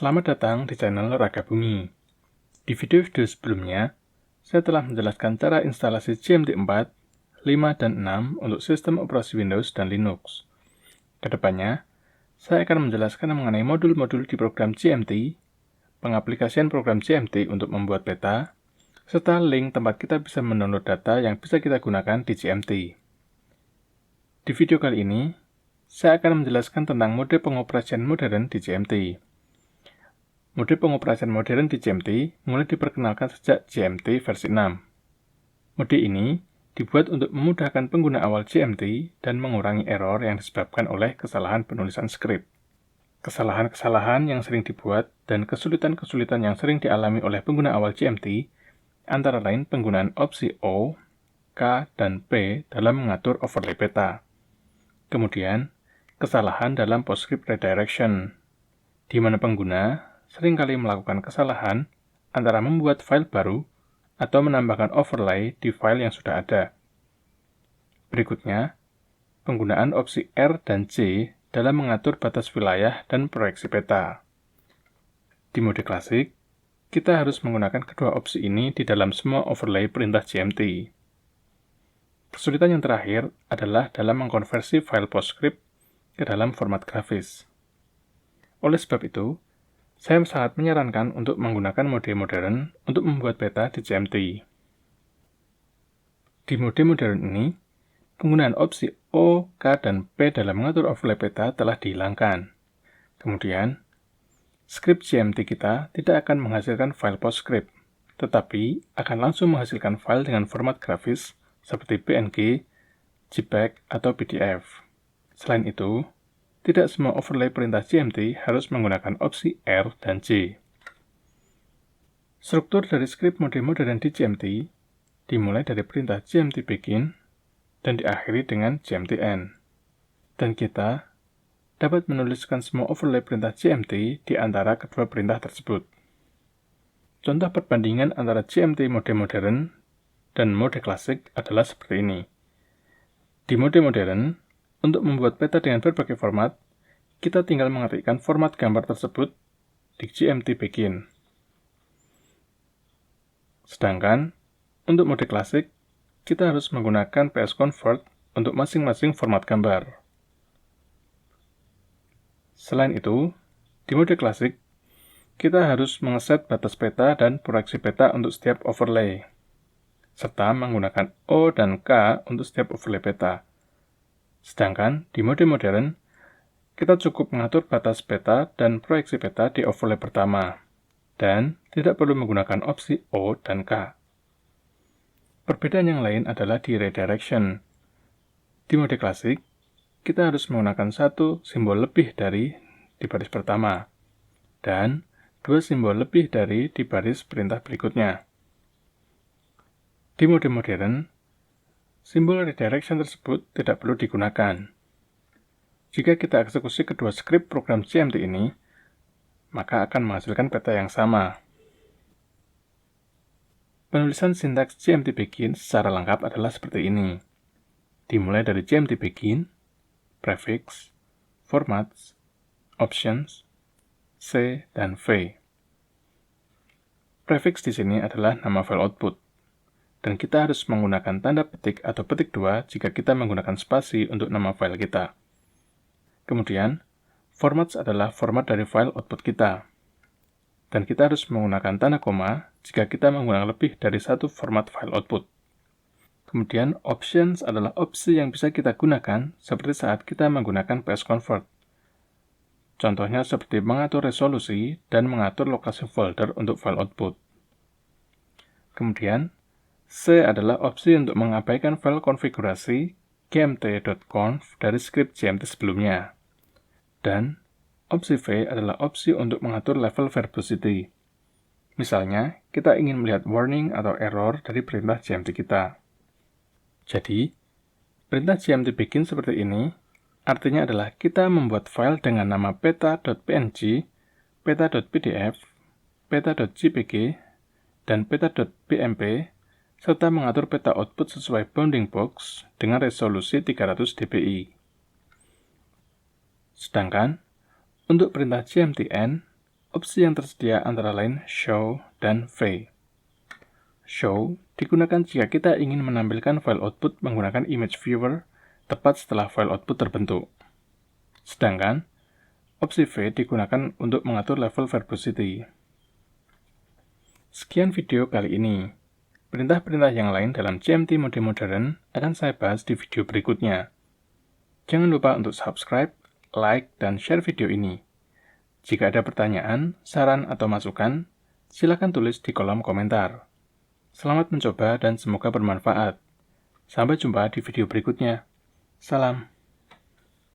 Selamat datang di channel Raga Bumi. Di video-video sebelumnya, saya telah menjelaskan cara instalasi GMT4, 5, dan 6 untuk sistem operasi Windows dan Linux. Kedepannya, saya akan menjelaskan mengenai modul-modul di program GMT, pengaplikasian program GMT untuk membuat peta, serta link tempat kita bisa mendownload data yang bisa kita gunakan di GMT. Di video kali ini, saya akan menjelaskan tentang mode pengoperasian modern di GMT. Mode pengoperasian modern di GMT mulai diperkenalkan sejak GMT versi 6. Mode ini dibuat untuk memudahkan pengguna awal GMT dan mengurangi error yang disebabkan oleh kesalahan penulisan skrip. Kesalahan-kesalahan yang sering dibuat dan kesulitan-kesulitan yang sering dialami oleh pengguna awal GMT antara lain penggunaan opsi O, K, dan P dalam mengatur overlay peta. Kemudian, kesalahan dalam PostScript redirection, di mana pengguna seringkali melakukan kesalahan antara membuat file baru atau menambahkan overlay di file yang sudah ada. Berikutnya, penggunaan opsi R dan J dalam mengatur batas wilayah dan proyeksi peta. Di mode klasik, kita harus menggunakan kedua opsi ini di dalam semua overlay perintah GMT. Kesulitan yang terakhir adalah dalam mengkonversi file PostScript ke dalam format grafis. Oleh sebab itu, saya sangat menyarankan untuk menggunakan mode modern untuk membuat peta di GMT. Di mode modern ini, penggunaan opsi O, K, dan P dalam mengatur overlay peta telah dihilangkan. Kemudian, skrip GMT kita tidak akan menghasilkan file PostScript, tetapi akan langsung menghasilkan file dengan format grafis seperti PNG, JPEG, atau PDF. Selain itu, tidak semua overlay perintah GMT harus menggunakan opsi R dan J. Struktur dari skrip mode modern di GMT dimulai dari perintah GMT begin dan diakhiri dengan GMT end. Dan kita dapat menuliskan semua overlay perintah GMT di antara kedua perintah tersebut. Contoh perbandingan antara GMT mode modern dan mode klasik adalah seperti ini. Di mode modern, untuk membuat peta dengan berbagai format, kita tinggal mengetikkan format gambar tersebut di GMT begin. Sedangkan, untuk mode klasik, kita harus menggunakan PS Convert untuk masing-masing format gambar. Selain itu, di mode klasik, kita harus mengeset batas peta dan proyeksi peta untuk setiap overlay, serta menggunakan O dan K untuk setiap overlay peta. Sedangkan, di mode modern, kita cukup mengatur batas peta dan proyeksi peta di overlay pertama, dan tidak perlu menggunakan opsi O dan K. Perbedaan yang lain adalah di redirection. Di mode klasik, kita harus menggunakan satu simbol lebih dari di baris pertama, dan dua simbol lebih dari di baris perintah berikutnya. Di mode modern, simbol redirection tersebut tidak perlu digunakan. Jika kita eksekusi kedua skrip program GMT ini, maka akan menghasilkan peta yang sama. Penulisan sintaks GMT begin secara lengkap adalah seperti ini. Dimulai dari GMT begin, prefix, formats, options, C, dan V. Prefix di sini adalah nama file output, dan kita harus menggunakan tanda petik atau petik 2 jika kita menggunakan spasi untuk nama file kita. Kemudian, formats adalah format dari file output kita. Dan kita harus menggunakan tanda koma jika kita menggunakan lebih dari satu format file output. Kemudian, options adalah opsi yang bisa kita gunakan seperti saat kita menggunakan PS Convert. Contohnya seperti mengatur resolusi dan mengatur lokasi folder untuk file output. Kemudian, C adalah opsi untuk mengabaikan file konfigurasi gmt.conf dari skrip GMT sebelumnya. Dan opsi V adalah opsi untuk mengatur level verbosity. Misalnya, kita ingin melihat warning atau error dari perintah GMT kita. Jadi, perintah GMT begin seperti ini, artinya adalah kita membuat file dengan nama peta.png, peta.pdf, peta.jpg, dan peta.bmp, serta mengatur peta output sesuai bounding box dengan resolusi 300 dpi. Sedangkan, untuk perintah GMT end, Opsi yang tersedia antara lain Show dan V. Show digunakan jika kita ingin menampilkan file output menggunakan image viewer tepat setelah file output terbentuk. Sedangkan, opsi V digunakan untuk mengatur level verbosity. Sekian video kali ini. Perintah-perintah yang lain dalam CMT mode modern akan saya bahas di video berikutnya. Jangan lupa untuk subscribe, like, dan share video ini. Jika ada pertanyaan, saran, atau masukan, silakan tulis di kolom komentar. Selamat mencoba dan semoga bermanfaat. Sampai jumpa di video berikutnya. Salam.